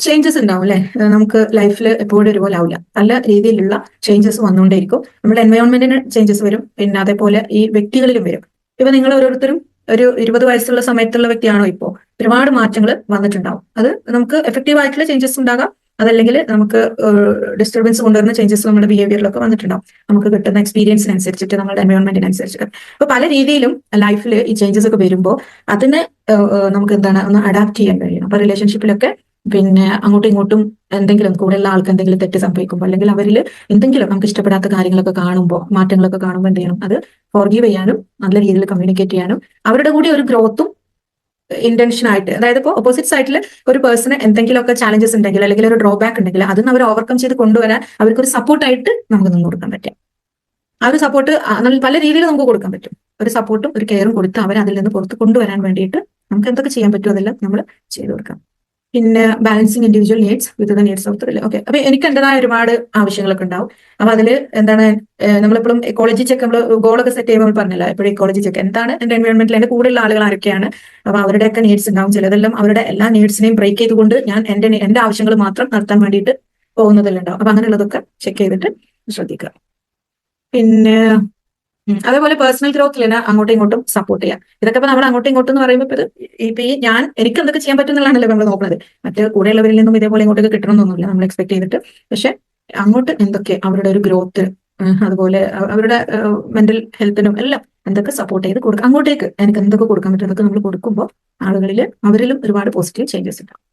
Changes ഉണ്ടാവും അല്ലെ. നമുക്ക് ലൈഫിൽ എപ്പോഴും ഒരുപോലെ ആവില്ല. പല രീതിയിലുള്ള ചേഞ്ചസ് വന്നുകൊണ്ടേയിരിക്കും. നമ്മുടെ എൻവയോൺമെന്റിന് ചേഞ്ചസ് വരും, പിന്നെ അതേപോലെ ഈ വ്യക്തികളിലും വരും. ഇപ്പൊ നിങ്ങൾ ഓരോരുത്തരും ഒരു 20 വയസ്സുള്ള സമയത്തുള്ള വ്യക്തിയാണോ ഇപ്പോ, ഒരുപാട് മാറ്റങ്ങൾ വന്നിട്ടുണ്ടാവും. അത് നമുക്ക് എഫക്റ്റീവ് ആയിട്ടുള്ള ചേഞ്ചസ് ഉണ്ടാകാം, അതല്ലെങ്കിൽ നമുക്ക് ഡിസ്റ്റർബൻസ് കൊണ്ടുവരുന്ന ചേഞ്ചസ് നമ്മുടെ ബിഹേവിയറിലൊക്കെ വന്നിട്ടുണ്ടാവും. നമുക്ക് കിട്ടുന്ന എക്സ്പീരിയൻസിനനുസരിച്ചിട്ട്, നമ്മുടെ എൻവയോൺമെന്റിനനുസരിച്ചിട്ട്. അപ്പൊ പല രീതിയിലും ലൈഫിൽ ഈ ചേഞ്ചസ് ഒക്കെ വരുമ്പോൾ അതിന് നമുക്ക് എന്താണ് ഒന്ന് അഡാപ്റ്റ് ചെയ്യാൻ കഴിയണം. അപ്പൊ റിലേഷൻഷിപ്പിലൊക്കെ പിന്നെ അങ്ങോട്ടും ഇങ്ങോട്ടും എന്തെങ്കിലും കൂടെയുള്ള ആൾക്ക് എന്തെങ്കിലും തെറ്റ് സംഭവിക്കുമ്പോൾ, അല്ലെങ്കിൽ അവരിൽ എന്തെങ്കിലും നമുക്ക് ഇഷ്ടപ്പെടാത്ത കാര്യങ്ങളൊക്കെ കാണുമ്പോൾ, മാറ്റങ്ങളൊക്കെ കാണുമ്പോൾ എന്ത് ചെയ്യണം, അത് ഫോർഗീവ് ചെയ്യാനും നല്ല രീതിയിൽ കമ്മ്യൂണിക്കേറ്റ് ചെയ്യാനും അവരുടെ കൂടി ഒരു ഗ്രോത്തും ഇന്റൻഷൻ ആയിട്ട്. അതായത് ഇപ്പോൾ ഓപ്പോസിറ്റ് സൈഡിൽ ഒരു പേഴ്സണ് എന്തെങ്കിലുമൊക്കെ ചാലഞ്ചസ് ഉണ്ടെങ്കിൽ, അല്ലെങ്കിൽ ഒരു ഡ്രോബാക്ക് ഉണ്ടെങ്കിൽ അതിന് അവർ ഓവർകം ചെയ്ത് കൊണ്ടുവരാൻ അവർക്കൊരു സപ്പോർട്ടായിട്ട് നമുക്ക് നിന്ന് കൊടുക്കാൻ പറ്റും. ആ ഒരു സപ്പോർട്ട് പല രീതിയിൽ നമുക്ക് കൊടുക്കാൻ പറ്റും. ഒരു സപ്പോർട്ടും ഒരു കെയറും കൊടുത്ത് അവരെ അതിൽ നിന്ന് പുറത്ത് കൊണ്ടുവരാൻ വേണ്ടിയിട്ട് നമുക്ക് എന്തൊക്കെ ചെയ്യാൻ പറ്റുമോ അതെല്ലാം നമ്മൾ ചെയ്തു കൊടുക്കാം. പിന്നെ balancing individual needs with the needs of the relation. Okay, അപ്പൊ എനിക്ക് എന്റേതായ ഒരുപാട് ആവശ്യങ്ങളൊക്കെ ഉണ്ടാവും. അപ്പൊ അതിൽ എന്താണ്, നമ്മളെപ്പോഴും എക്കോളജി ചെക്ക്, നമ്മൾ ഗോളൊക്കെ സെറ്റ് ചെയ്യുമ്പോൾ പറഞ്ഞില്ല, എപ്പോഴും എക്കോളജി ചെക്ക് എന്താണ്, എന്റെ എൻവയോൺമെന്റിൽ എന്റെ കൂടെയുള്ള ആളുകൾ ആരൊക്കെയാണ്, അപ്പൊ അവരുടെയൊക്കെ നീഡ്സ് ഉണ്ടാവും. ചിലതെല്ലാം അവരുടെ എല്ലാ നീഡ്സിനെയും ബ്രേക്ക് ചെയ്തുകൊണ്ട് ഞാൻ എന്റെ ആവശ്യങ്ങൾ മാത്രം നടത്താൻ വേണ്ടിയിട്ട് പോകുന്നതെല്ലാം ഉണ്ടാവും. അപ്പൊ അങ്ങനെയുള്ളതൊക്കെ ചെക്ക് ചെയ്തിട്ട് ശ്രദ്ധിക്കുക. പിന്നെ അതേപോലെ പേഴ്സണൽ ഗ്രോത്തിൽ തന്നെ അങ്ങോട്ടും ഇങ്ങോട്ടും സപ്പോർട്ട് ചെയ്യാം. ഇതൊക്കെ ഇപ്പൊ നമ്മൾ അങ്ങോട്ടും ഇങ്ങോട്ടും എന്ന് പറയുമ്പോൾ ഇപ്പൊ ഈ എനിക്ക് എന്തൊക്കെ ചെയ്യാൻ പറ്റും എന്നുള്ളതാണല്ലോ നമ്മൾ നോക്കുന്നത്. മറ്റേ കൂടെയുള്ളവരിൽ നിന്നും ഇതേപോലെ ഇങ്ങോട്ടൊക്കെ കിട്ടണമെന്നൊന്നുമില്ല നമ്മൾ എക്സ്പെക്ട് ചെയ്തിട്ട്. പക്ഷെ അങ്ങോട്ട് എന്തൊക്കെ അവരുടെ ഒരു ഗ്രോത്ത്, അതുപോലെ അവരുടെ മെന്റൽ ഹെൽത്തിനും എല്ലാം എന്തൊക്കെ സപ്പോർട്ട് ചെയ്ത് കൊടുക്കുക, അങ്ങോട്ടേക്ക് എനിക്ക് എന്തൊക്കെ കൊടുക്കാൻ പറ്റും അതൊക്കെ നമ്മൾ കൊടുക്കുമ്പോൾ ആളുകളിൽ അവരിലും ഒരുപാട് പോസിറ്റീവ് ചേഞ്ചസ് ഉണ്ടാവും.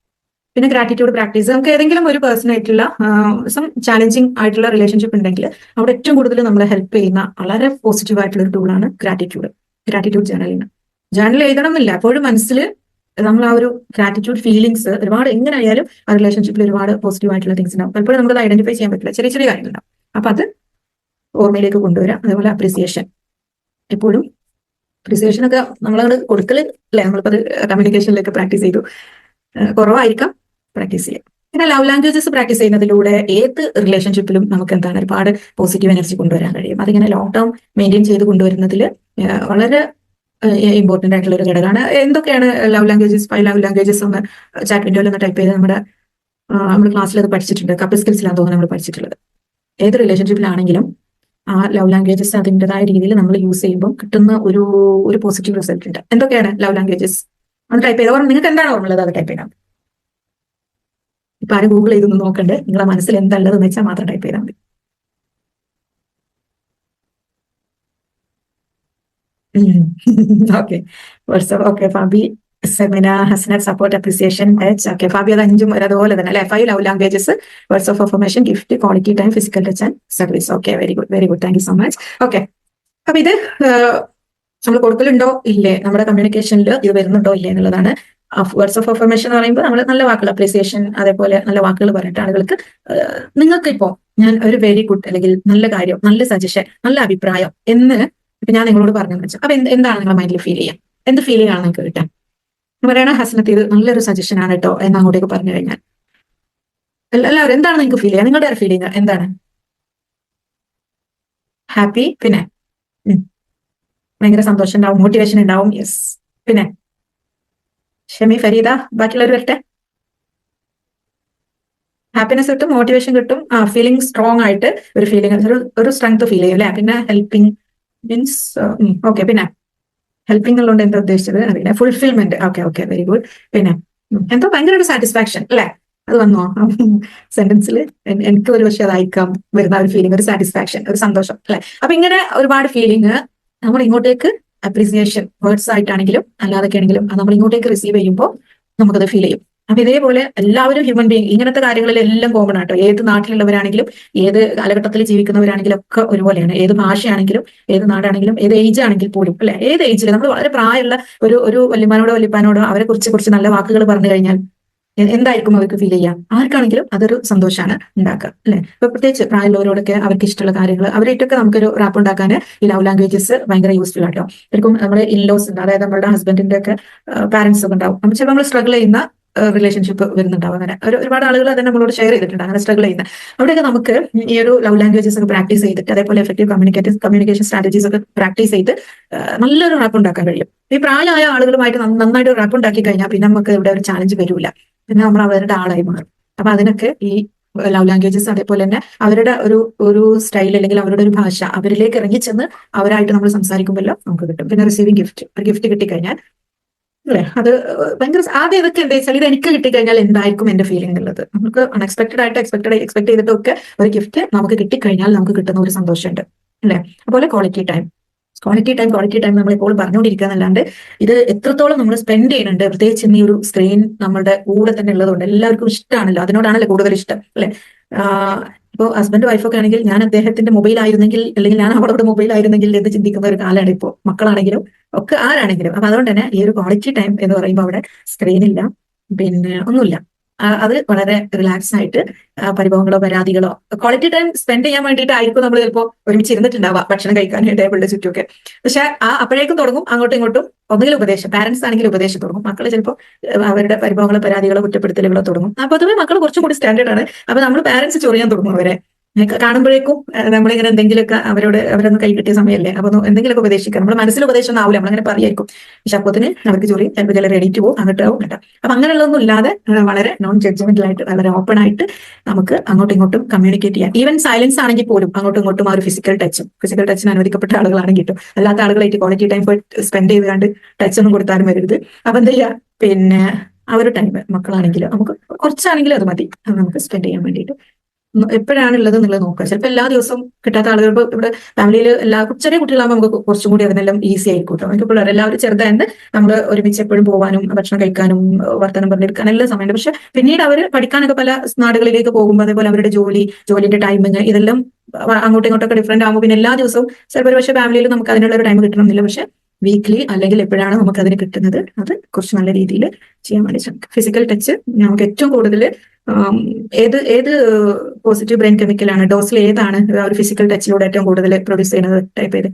പിന്നെ ഗ്രാറ്റിറ്റ്യൂഡ് പ്രാക്ടീസ്. നമുക്ക് ഏതെങ്കിലും ഒരു പേഴ്സൺ ആയിട്ടുള്ള സം ചാലഞ്ചിങ് ആയിട്ടുള്ള റിലേഷൻഷിപ്പ് ഉണ്ടെങ്കിൽ അവിടെ ഏറ്റവും കൂടുതൽ നമ്മളെ ഹെൽപ്പ് ചെയ്യുന്ന വളരെ പോസിറ്റീവ് ആയിട്ടുള്ള ഒരു ടൂളാണ് ഗ്രാറ്റിറ്റ്യൂഡ് ജേർണലിംഗ്. ജേർണൽ എഴുതണം എന്നില്ല, അപ്പോഴും മനസ്സിൽ നമ്മൾ ആ ഒരു ഗ്രാറ്റിറ്റ്യൂഡ് ഫീലിംഗ്സ് ഒരുപാട് എങ്ങനെയായാലും ആ റിലേഷൻഷിപ്പിൽ ഒരുപാട് പോസിറ്റീവ് ആയിട്ടുള്ള തിങ്സ് ഉണ്ടാവും. പലപ്പോഴും നമുക്ക് ഐഡന്റിഫൈ ചെയ്യാൻ പറ്റില്ല, ചെറിയ ചെറിയ കാര്യങ്ങളുണ്ടാവും. അപ്പൊ അത് ഓർമ്മയിലേക്ക് കൊണ്ടുവരാം. അതേപോലെ അപ്രീസിയേഷൻ, എപ്പോഴും അപ്രീസിയേഷൻ ഒക്കെ നമ്മളത് കൊടുക്കൽ അല്ലെ, നമ്മളിപ്പോ അത് കമ്മ്യൂണിക്കേഷനിലൊക്കെ പ്രാക്ടീസ് ചെയ്തു, കുറവായിരിക്കാം, പ്രാക്ടീസ് ചെയ്യാം. പിന്നെ ലവ് ലാംഗ്വേജസ് പ്രാക്ടീസ് ചെയ്യുന്നതിലൂടെ ഏത് റിലേഷൻഷിപ്പിലും നമുക്ക് എന്താണ് ഒരുപാട് പോസിറ്റീവ് എനർജി കൊണ്ടുവരാൻ കഴിയും. അതിങ്ങനെ ലോങ് ടേം മെയിൻറ്റെയിൻ ചെയ്ത് കൊണ്ടുവരുന്നതിൽ വളരെ ഇമ്പോർട്ടന്റ് ആയിട്ടുള്ള ഒരു ഘടകമാണ്. എന്തൊക്കെയാണ് ലവ് ലാംഗ്വേജസ്? 5 ലവ് ലാംഗ്വേജസ് ഒന്ന് ചാറ്റ് വിൻഡോയിൽ ഒന്ന് ടൈപ്പ് ചെയ്ത് നമ്മൾ ക്ലാസ്സിൽ അത് പഠിച്ചിട്ടുണ്ട്. കപ്പിൾ സ്കിൽസിലാണ് തോന്നുന്നത് നമ്മൾ പഠിച്ചിട്ടുള്ളത്. ഏത് റിലേഷൻഷിപ്പിലാണെങ്കിലും ആ ലവ് ലാംഗ്വേജസ് അതിൻ്റെതായ രീതിയിൽ നമ്മൾ യൂസ് ചെയ്യുമ്പോൾ കിട്ടുന്ന ഒരു പോസിറ്റീവ് റിസൾട്ട് ഉണ്ട്. എന്തൊക്കെയാണ് ലവ് ലാംഗ്വേജസ്? അത് ടൈപ്പ് ചെയ്ത് നിങ്ങൾക്ക് എന്താണ് ഓർമ്മയുള്ളത് അത് ടൈപ്പ് ചെയ്താൽ മതി. ഇപ്പൊ ആരും ഗൂഗിൾ ചെയ്തൊന്നും നോക്കണ്ടേ, നിങ്ങളെ മനസ്സിൽ എന്താ ഉള്ളതെന്ന് വെച്ചാൽ മാത്രം ടൈപ്പ് ചെയ്താൽ മതി. Okay, WhatsApp. Okay, Fabi, Semina, Hasnat, support, appreciation, H. Okay, Fabi അത് 5ഉം അതുപോലെ തന്നെ അല്ലെ. 5 love languages: words of affirmation, gift, quality time, physical touch and service. Okay, very good, very good, thank you so much. Okay, അപ്പൊ ഇത് നമ്മൾ കൊടുക്കലുണ്ടോ ഇല്ലേ, നമ്മുടെ കമ്മ്യൂണിക്കേഷനിൽ ഇത് വരുന്നുണ്ടോ ഇല്ലേ എന്നുള്ളതാണ്. വേർഡ്സ് ഓഫ് അഫർമേഷൻ എന്ന് പറയുമ്പോൾ നമ്മൾ നല്ല വാക്കുകൾ, അപ്രീസിയേഷൻ, അതേപോലെ നല്ല വാക്കുകൾ പറഞ്ഞിട്ട് ആളുകൾക്ക് നിങ്ങൾക്ക് ഇപ്പോ ഞാൻ ഒരു വെരി ഗുഡ്, അല്ലെങ്കിൽ നല്ല കാര്യം, നല്ല സജഷൻ, നല്ല അഭിപ്രായം എന്ന് ഇപ്പൊ ഞാൻ നിങ്ങളോട് പറഞ്ഞെന്ന് വെച്ചാൽ അപ്പൊ എന്താണ് നിങ്ങളുടെ മൈൻഡിൽ ഫീൽ ചെയ്യാം, എന്ത് ഫീലിംഗ് ആണ് നിങ്ങൾക്ക് കിട്ടാൻ? പറയണ ഹസനത്ത് ഇത് നല്ലൊരു സജഷൻ ആണ് കേട്ടോ എന്ന് അങ്ങോട്ടേക്ക് പറഞ്ഞു കഴിഞ്ഞാൽ എല്ലാവരും എന്താണ് നിങ്ങൾക്ക് ഫീൽ ചെയ്യുക? നിങ്ങളുടെ ഫീലിംഗ് എന്താണ്? ഹാപ്പി, പിന്നെ ഭയങ്കര സന്തോഷം ഉണ്ടാവും, മോട്ടിവേഷൻ ഉണ്ടാവും. യെസ്, പിന്നെ ഷമി, ഫരീദ, ബാക്കിയുള്ളവർ വരട്ടെ. ഹാപ്പിനെസ് കിട്ടും, മോട്ടിവേഷൻ കിട്ടും, ഫീലിംഗ് സ്ട്രോങ് ആയിട്ട് ഒരു ഫീലിംഗ്, ഒരു സ്ട്രെങ്ത് ഫീൽ ചെയ്യും അല്ലെ. പിന്നെ ഹെൽപ്പിംഗ് മീൻസ് ഓക്കെ, പിന്നെ ഹെൽപ്പിംഗ് എന്നുള്ളത് എന്താ ഉദ്ദേശിച്ചത് അറിയില്ല. Fulfilment, okay okay, very good. പിന്നെ എന്തോ ഭയങ്കര ഒരു സാറ്റിസ്ഫാക്ഷൻ അല്ലെ, അത് വന്നോ സെന്റൻസിൽ? എനിക്ക് ഒരു പക്ഷേ അതായിരിക്കാം വരുന്ന ഒരു ഫീലിംഗ്, ഒരു സാറ്റിസ്ഫാക്ഷൻ, ഒരു സന്തോഷം അല്ലെ. അപ്പൊ ഇങ്ങനെ ഒരുപാട് ഫീലിംഗ് നമ്മൾ ഇങ്ങോട്ടേക്ക് അപ്രീസിയേഷൻ വേർഡ്സ് ആയിട്ടാണെങ്കിലും അല്ലാതൊക്കെ ആണെങ്കിലും നമ്മൾ ഇങ്ങോട്ടേക്ക് റിസീവ് ചെയ്യുമ്പോൾ നമുക്കത് ഫീൽ ചെയ്യും. അപ്പൊ ഇതേപോലെ എല്ലാവരും ഹ്യൂമൻ ബീങ് ഇങ്ങനത്തെ കാര്യങ്ങളിലെല്ലാം കോമൺ ആട്ടോ. ഏത് നാട്ടിലുള്ളവരാണെങ്കിലും ഏത് കാലഘട്ടത്തിൽ ജീവിക്കുന്നവരാണെങ്കിലും ഒക്കെ ഒരുപോലെയാണ്. ഏത് ഭാഷയാണെങ്കിലും ഏത് നാടാണെങ്കിലും ഏത് ഏജ് ആണെങ്കിൽ പോലും അല്ലെ, ഏത് ഏജിൽ നമ്മൾ വളരെ പ്രായമുള്ള ഒരു വല്യമാനോടോ വല്യപ്പാനോടോ അവരെ കുറിച്ച് നല്ല വാക്കുകൾ പറഞ്ഞു കഴിഞ്ഞാൽ എന്തായിരിക്കും അവർക്ക് ഫീൽ ചെയ്യാം? ആർക്കാണെങ്കിലും അതൊരു സന്തോഷമാണ് ഉണ്ടാക്കുക അല്ലെ. ഇപ്പൊ പ്രത്യേകിച്ച് പ്രായമുള്ളവരോടൊക്കെ അവർക്ക് ഇഷ്ടമുള്ള കാര്യങ്ങൾ അവരായിട്ടൊക്കെ നമുക്കൊരു റാപ്പ് ഉണ്ടാക്കാൻ ഈ ലവ് ലാംഗ്വേജസ് ഭയങ്കര യൂസ്ഫുൾ ആട്ടോ. ശരിക്കും നമ്മുടെ ഇൻലോസ് ഉണ്ട്, അതായത് നമ്മുടെ ഹസ്ബൻഡിന്റെ ഒക്കെ പാരന്റ്സ് ഒക്കെ ഉണ്ടാവും. അപ്പൊ ചിലപ്പോൾ നമ്മൾ സ്ട്രഗിൾ ചെയ്യുന്ന റിലേഷൻഷിപ്പ് വരുന്നുണ്ടാവും. അങ്ങനെ ഒരുപാട് ആളുകൾ അത് നമ്മളോട് ഷെയർ ചെയ്തിട്ടുണ്ട്, അങ്ങനെ സ്ട്രഗിൾ ചെയ്യുന്ന. അവിടെയൊക്കെ നമുക്ക് ഈ ഒരു ലവ് ലാംഗ്വേജസ് ഒക്കെ പ്രാക്ടീസ് ചെയ്തിട്ട് അതേപോലെ എഫക്റ്റീവ് കമ്മ്യൂണിക്കേഷൻ സ്ട്രാറ്റജീസ് ഒക്കെ പ്രാക്ടീസ് ചെയ്ത് നല്ലൊരു റാപ്പ് ഉണ്ടാക്കാൻ കഴിയും. ഈ പ്രായമായ ആളുകളുമായിട്ട് നന്നായിട്ട് റാപ്പ് ഉണ്ടാക്കി കഴിഞ്ഞാൽ പിന്നെ നമുക്ക് ഇവിടെ ഒരു ചാലഞ്ച് വരില്ല. പിന്നെ നമ്മൾ അവരുടെ ആളായി മാറും. അപ്പൊ അതിനൊക്കെ ഈ ലവ് ലാംഗ്വേജസ് അതേപോലെ തന്നെ അവരുടെ ഒരു സ്റ്റൈൽ അല്ലെങ്കിൽ അവരുടെ ഒരു ഭാഷ അവരിലേക്ക് ഇറങ്ങിച്ചെന്ന് അവരായിട്ട് നമ്മൾ സംസാരിക്കുമ്പോൾ നമുക്ക് കിട്ടും. പിന്നെ റിസീവിങ് ഗിഫ്റ്റ്, ഒരു ഗിഫ്റ്റ് കിട്ടിക്കഴിഞ്ഞാൽ അല്ലേ അത് ഭയങ്കര ആദ്യം ഇതൊക്കെ എന്താ വെച്ചാൽ ഇത് എനിക്ക് കിട്ടിക്കഴിഞ്ഞാൽ എന്തായിരിക്കും എന്റെ ഫീലിംഗ് എന്നുള്ളത് നമുക്ക് അൺഎക്സ്പെക്ടഡ് ആയിട്ട് എക്സ്പെക്ട് ചെയ്തിട്ടൊക്കെ ഒരു ഗിഫ്റ്റ് നമുക്ക് കിട്ടിക്കഴിഞ്ഞാൽ നമുക്ക് കിട്ടുന്ന ഒരു സന്തോഷമുണ്ട് അല്ലേ. അതുപോലെ ക്വാളിറ്റി ടൈം നമ്മൾ ഇപ്പോൾ പറഞ്ഞുകൊണ്ടിരിക്കുക എന്നല്ലാണ്ട് ഇത് എത്രത്തോളം നമ്മൾ സ്പെൻഡ് ചെയ്യുന്നുണ്ട്, പ്രത്യേകിച്ച് ഈ ഒരു സ്ക്രീൻ നമ്മുടെ കൂടെ തന്നെ ഉള്ളതുകൊണ്ട് എല്ലാവർക്കും ഇഷ്ടമാണല്ലോ, അതിനോടാണല്ലോ കൂടുതൽ ഇഷ്ടം അല്ലെ. ഇപ്പോൾ ഹസ്ബൻഡ് വൈഫൊക്കെ ആണെങ്കിൽ ഞാൻ അദ്ദേഹത്തിന്റെ മൊബൈൽ ആയിരുന്നെങ്കിൽ അല്ലെങ്കിൽ ഞാൻ അവളോട് മൊബൈൽ ആയിരുന്നെങ്കിൽ എന്ന് ചിന്തിക്കുന്ന ഒരു കാലമാണ് ഇപ്പോൾ മക്കളാണെങ്കിലും ഒക്കെ ആരാണെങ്കിലും. അപ്പൊ അതുകൊണ്ട് തന്നെ ഈ ഒരു ക്വാളിറ്റി ടൈം എന്ന് പറയുമ്പോൾ അവിടെ സ്ക്രീനില്ല, പിന്നെ ഒന്നുമില്ല. അത് വളരെ റിലാക്സ് ആയിട്ട് പരിഭവങ്ങളോ പരാതികളോ ക്വാളിറ്റി ടൈം സ്പെൻഡ് ചെയ്യാൻ വേണ്ടിയിട്ടായിരിക്കും നമ്മൾ ചിലപ്പോൾ ഒരുമിച്ച് ഇരുന്നിട്ടുണ്ടാവുക ഭക്ഷണം കഴിക്കാൻ ടേബിളിന്റെ ചുറ്റുമൊക്കെ. പക്ഷെ അപ്പോഴേക്കും തുടങ്ങും അങ്ങോട്ടും ഇങ്ങോട്ടും ഒന്നുകിൽ ഉപദേശം, പാരന്റ്സ് ആണെങ്കിൽ ഉപദേശം തുടങ്ങും, മക്കൾ ചിലപ്പോൾ അവരുടെ പരിഭവങ്ങളോ പരാതികളോ കുറ്റപ്പെടുത്തലുകളോ തുടങ്ങും. അപ്പൊ പൊതുവെ മക്കൾ കുറച്ചും കൂടി സ്റ്റാൻഡേർഡ് ആണ്. അപ്പൊ നമ്മൾ പാരന്റ്സ് ചൊറിയാൻ തുടങ്ങും അവരെ കാണുമ്പോഴേക്കും. നമ്മളിങ്ങനെ എന്തെങ്കിലുമൊക്കെ അവരൊന്ന് കൈ കിട്ടിയ സമയമല്ലേ, അപ്പൊ എന്തെങ്കിലുമൊക്കെ ഉപദേശിക്കാം. നമ്മൾ മനസ്സിൽ ഉപദേശം ആവില്ല, നമ്മളങ്ങനെ പറയായിരിക്കും. പക്ഷെ അപ്പത്തിന് അവർക്ക് ചൊറി ചിലപ്പോൾ ചില റെഡിറ്റ് പോകും അങ്ങോട്ടാവും കേട്ടോ. അപ്പൊ അങ്ങനെയുള്ളതൊന്നും ഇല്ലാതെ വളരെ നോൺ ജഡ്ജ്മെന്റൽ ആയിട്ട് വളരെ ഓപ്പൺ ആയിട്ട് നമുക്ക് അങ്ങോട്ടും ഇങ്ങോട്ടും കമ്മ്യൂണിക്കേറ്റ് ചെയ്യാം. ഈവൻ സൈലൻസ് ആണെങ്കിൽ പോലും അങ്ങോട്ടും ഇങ്ങോട്ടും ആ ഒരു ഫിസിക്കൽ ടച്ചിന് അനുവദിക്കപ്പെട്ട ആളുകളാണെങ്കിൽ കിട്ടും. അല്ലാത്ത ആളുകളായിട്ട് ക്വാളിറ്റി ടൈം സ്പെൻഡ് ചെയ്ത് കണ്ട് ടച്ച് ഒന്നും കൊടുത്താലും വരരുത്. അപ്പൊ എന്താ ചെയ്യുക, പിന്നെ ആ ഒരു ടൈം മക്കളാണെങ്കിലും നമുക്ക് കുറച്ചാണെങ്കിലും അത് മതി, അത് നമുക്ക് സ്പെൻഡ് ചെയ്യാൻ വേണ്ടിയിട്ട്. എപ്പോഴാണ് ഉള്ളത് എന്നുള്ളത് നോക്കുക. ചിലപ്പോൾ എല്ലാ ദിവസവും കിട്ടാത്ത ആളുകൾ ഇവിടെ ഫാമിലിയിൽ ചെറിയ കുട്ടികളാകുമ്പോൾ നമുക്ക് കുറച്ചും കൂടി അതിനെല്ലാം ഈസി ആയിരിക്കും കേട്ടോ. നമുക്ക് പിള്ളേർ എല്ലാവരും ചെറുതായത് നമ്മൾ ഒരുമിച്ച് എപ്പോഴും പോകാനും ഭക്ഷണം കഴിക്കാനും വർത്തമാനം പറഞ്ഞെടുക്കാനും എല്ലാം സമയമുണ്ട്. പക്ഷെ പിന്നീട് അവർ പഠിക്കാനൊക്കെ പല നാടുകളിലേക്ക് പോകുമ്പോൾ അതേപോലെ അവരുടെ ജോലിന്റെ ടൈമിങ് ഇതെല്ലാം അങ്ങോട്ടും ഇങ്ങോട്ടൊക്കെ ഡിഫറെന്റ് ആകുമ്പോൾ പിന്നെ എല്ലാ ദിവസവും ചിലപ്പോൾ പക്ഷേ ഫാമിലിയിൽ നമുക്ക് അതിനുള്ള ഒരു ടൈം കിട്ടണമെന്നില്ല. പക്ഷെ വീക്ക്ലി അല്ലെങ്കിൽ എപ്പോഴാണ് നമുക്ക് അതിന് കിട്ടുന്നത് അത് കുറച്ച് നല്ല രീതിയിൽ ചെയ്യാൻ വേണ്ടി ശ്രമിക്കും. ഫിസിക്കൽ ടച്ച് നമുക്ക് ഏറ്റവും കൂടുതൽ ഏത് പോസിറ്റീവ് ബ്രെയിൻ കെമിക്കലാണ് ഡോസിൽ ഏതാണ് ഒരു ഫിസിക്കൽ ടച്ചിലൂടെ ഏറ്റവും കൂടുതൽ പ്രൊഡ്യൂസ് ചെയ്യുന്നത്? ടൈപ്പ് ചെയ്ത്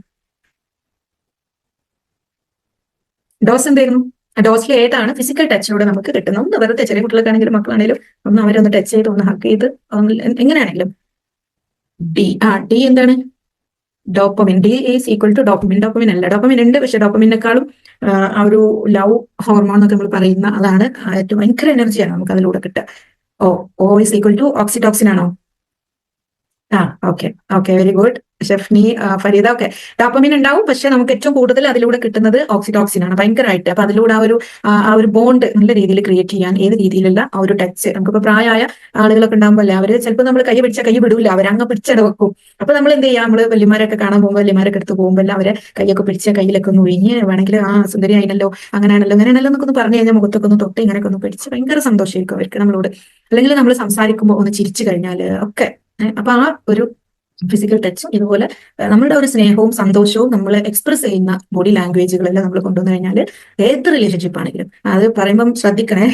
ഡോസ് എന്തായിരുന്നു? ഡോസിൽ ഏതാണ് ഫിസിക്കൽ ടച്ചിലൂടെ നമുക്ക് കിട്ടുന്നത്? ഒന്ന് വെറുതെ ചെറിയ കുട്ടികൾക്കാണെങ്കിലും മക്കളാണെങ്കിലും ഒന്ന് അവരൊന്ന് ടച്ച് ചെയ്ത് ഒന്ന് ഹഗ് ചെയ്ത് എങ്ങനെയാണെങ്കിലും. ഡി എന്താണ്? Dopamine. D is equal to dopamine. Dopamine അല്ല, ഡോപ്പമിൻ ഉണ്ട്, പക്ഷെ ഡോപ്പമിനേക്കാളും ആ ഒരു ലവ് ഹോർമോൺ എന്നൊക്കെ നമ്മൾ പറയുന്ന അതാണ് ഏറ്റവും ഭയങ്കര എനർജിയാണ് നമുക്ക് അതിലൂടെ കിട്ടുക. O is equal to oxytocin ആണോ? Okay very good Shefni, Fareeda. Okay, dopamine ഉണ്ടാവും, പക്ഷെ നമുക്ക് ഏറ്റവും കൂടുതൽ അതിലൂടെ കിട്ടുന്നത് ഓക്സിറ്റോക്സിൻ ആണ് ഭയങ്കരമായിട്ട്. അപ്പൊ അതിലൂടെ ആ ഒരു ബോണ്ട് നല്ല രീതിയിൽ ക്രിയേറ്റ് ചെയ്യാൻ ഏത് രീതിയിലുള്ള ആ ഒരു ടച്ച് നമുക്കിപ്പോ പ്രായമായ ആളുകളൊക്കെ ഉണ്ടാകുമ്പോൾ അല്ലേ അവര് ചിലപ്പോൾ നമ്മൾ കൈ പിടിച്ച കൈ വിടൂല, അവരങ്ങ് പിടിച്ചട വെക്കും. അപ്പൊ നമ്മൾ എന്ത് ചെയ്യാം, നമ്മള് വല്യമാരൊക്കെ കാണാൻ പോകുമ്പോൾ വല്യമാരൊക്കെ എടുത്ത് പോകുമ്പോൾ അവരെ കൈയൊക്കെ പിടിച്ച കയ്യിലൊക്കെ ഒന്ന് ഒഴിഞ്ഞ് വേണമെങ്കിൽ സുന്ദരി ആയിനല്ലോ അങ്ങനെയാണല്ലോ എന്നൊക്കെ ഒന്ന് പറഞ്ഞു കഴിഞ്ഞാൽ മുഖത്തൊക്കെ ഒന്ന് തൊട്ട് ഇങ്ങനെയൊക്കെ ഒന്ന് പിടിച്ച് ഭയങ്കര സന്തോഷമായിരിക്കും അവർക്ക് നമ്മളോട്. അല്ലെങ്കിൽ നമ്മൾ സംസാരിക്കുമ്പോൾ ഒന്ന് ചിരിച്ചു കഴിഞ്ഞാൽ ഒക്കെ. അപ്പൊ ആ ഒരു ഫിസിക്കൽ ടച്ചും ഇതുപോലെ നമ്മളുടെ ഒരു സ്നേഹവും സന്തോഷവും നമ്മൾ എക്സ്പ്രസ് ചെയ്യുന്ന ബോഡി ലാംഗ്വേജുകളെല്ലാം നമ്മൾ കൊണ്ടുവന്നു കഴിഞ്ഞാൽ ഏത് റിലേഷൻഷിപ്പ് ആണെങ്കിലും അത് പറയുമ്പം ശ്രദ്ധിക്കണേ.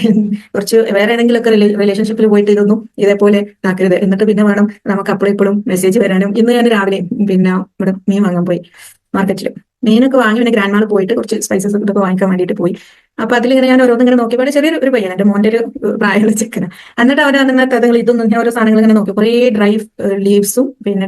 കുറച്ച് വേറെ ഏതെങ്കിലുമൊക്കെ റിലേഷൻഷിപ്പിൽ പോയിട്ട് ഇതൊന്നും ഇതേപോലെ ആക്കരുത്. എന്നിട്ട് പിന്നെ വേണം നമുക്ക് അപ്പോഴും ഇപ്പോഴും മെസ്സേജ് വരാനും. ഇന്ന് ഞാൻ രാവിലെ പിന്നെ ഇവിടെ മീൻ വാങ്ങാൻ പോയി മാർക്കറ്റിൽ. മീനൊക്കെ വാങ്ങി പിന്നെ ഗ്രാൻഡ് മാൾ പോയിട്ട് കുറച്ച് സ്പൈസസ് ഇതൊക്കെ വാങ്ങിക്കാൻ വേണ്ടിയിട്ട് പോയി. അപ്പൊ അതിലിങ്ങനെ ഞാൻ ഓരോന്നിങ്ങനെ നോക്കിയപ്പോൾ ചെറിയൊരു പയ്യൻ, എന്റെ മോന്റെ ഒരു പ്രായമുള്ള ചെക്കന്. എന്നിട്ട് അവർ അതിനകത്ത് ഇതൊന്നും ഞാൻ ഓരോ സാധനങ്ങൾ ഇങ്ങനെ നോക്കി, കുറേ ഡ്രൈ ലീവ്സും പിന്നെ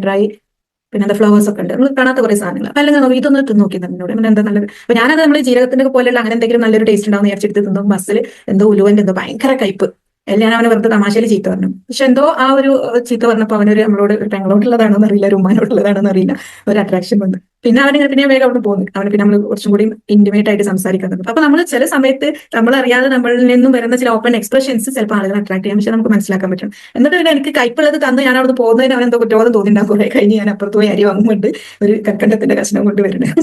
എന്താ ഫ്ലവേഴ്സ് ഒക്കെ ഉണ്ട്, നമ്മൾ കാണാത്ത കുറെ സാധനങ്ങൾ. അല്ലെങ്കിൽ നോക്കി ഇതൊന്നും തിന്ന് നോക്കി എന്നോട് എന്താ നല്ലത്. അപ്പൊ ഞാനത് നമ്മൾ ജീരകത്തിന്റെ പോലെയുള്ള അങ്ങനെ എന്തെങ്കിലും നല്ലൊരു ടേസ്റ്റ് ഉണ്ടാവും വിചാരിച്ചെടുത്ത് തിന്നും. ബസ്സിൽ എന്തോ ഉലുവന്റെ എന്തോ ഭയങ്കര കയ്പ്. എല്ലാം ഞാൻ അവനെ വെറുതെ തമാശയിൽ ചീത്ത പറഞ്ഞു. പക്ഷെ എന്തോ ആ ഒരു ചീത്ത പറഞ്ഞപ്പോൾ അവനൊരു നമ്മളോട് ഒരു പെങ്ങളോടുള്ളതാണോ എന്നറിയില്ല, ഒരു ഉമ്മാനോടുള്ളതാണോ എന്നറിയില്ല, ഒരു അട്രാക്ഷൻ വന്നു. പിന്നെ പിന്നെ വേഗം അവിടെ പോകുന്നു. അവന് പിന്നെ നമ്മൾ കുറച്ചും കൂടി ഇന്റിമേറ്റ് ആയിട്ട് സംസാരിക്കാൻ തുടങ്ങും. അപ്പൊ നമ്മൾ ചില സമയത്ത് നമ്മളറിയാതെ നമ്മളിൽ നിന്നും വരുന്ന ചില ഓപ്പൺ എക്സ്പ്രഷൻസ് ചിലപ്പോൾ ആളുകൾ അട്രാക്ട് ചെയ്യാം, പക്ഷെ നമുക്ക് മനസ്സിലാക്കാൻ പറ്റും. എന്നിട്ട് പിന്നെ എനിക്ക് കൈപ്പുള്ളത് തന്ന് ഞാൻ അവിടെ പോകുന്നതിന് അവൻ എന്തോ കുറ്റബോധം തോന്നിണ്ടാകും. കുറെ കഴിഞ്ഞ് ഞാൻ അപ്പുറത്ത് പോയി അരി വാങ്ങുന്നുണ്ട് ഒരു കൽക്കണ്ടത്തിന്റെ കഷ്ണം കൊണ്ട് വരുന്നത്.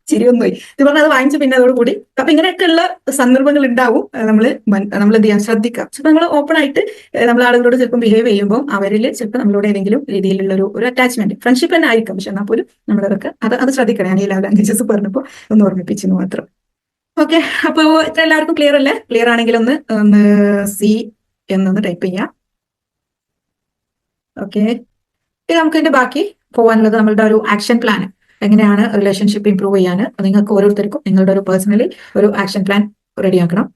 ചിരിയൊന്നും പോയി ഇത് പറഞ്ഞാൽ അത് വാങ്ങിച്ചു. പിന്നെ അതോടുകൂടി അപ്പൊ ഇങ്ങനെയൊക്കെയുള്ള സന്ദർഭങ്ങൾ നമ്മൾ എന്ത് ചെയ്യാൻ ശ്രദ്ധിക്കാം. ചിലപ്പോൾ നമ്മൾ ഓപ്പൺ ആയിട്ട് നമ്മൾ ആളുകളോട് ചിലപ്പോൾ ബിഹേവ് ചെയ്യുമ്പോൾ അവരിൽ ചിലപ്പോൾ നമ്മളോട് ഏതെങ്കിലും രീതിയിലുള്ള ഒരു അറ്റാച്ച്മെന്റ് ഫ്രണ്ട്ഷിപ്പ് തന്നെ ആയിരിക്കും, പക്ഷെ എന്നാൽ പോലും നമ്മളതൊക്കെ അത് ശ്രദ്ധിക്കണം. ഞാൻ ഈ ലവ് ലാംഗ്വേജസ് പറഞ്ഞപ്പോൾ ഒന്ന് ഓർമ്മിപ്പിച്ചെന്ന് മാത്രം. ഓക്കെ, അപ്പൊ ഇത്ര എല്ലാവർക്കും ക്ലിയർ അല്ലേ? ക്ലിയർ ആണെങ്കിൽ ഒന്ന് സി എന്നൊന്ന് ടൈപ്പ് ചെയ്യാം. ഓക്കെ, ഇനി നമുക്ക് ഇതിന്റെ ബാക്കി പോകാനുള്ളത് നമ്മളുടെ ഒരു ആക്ഷൻ പ്ലാൻ. എങ്ങനെയാണ് റിലേഷൻഷിപ്പ് ഇംപ്രൂവ് ചെയ്യാൻ നിങ്ങൾക്ക് ഓരോരുത്തർക്കും നിങ്ങളുടെ ഒരു പേഴ്സണലി ഒരു ആക്ഷൻ പ്ലാൻ റെഡിയാക്കണം.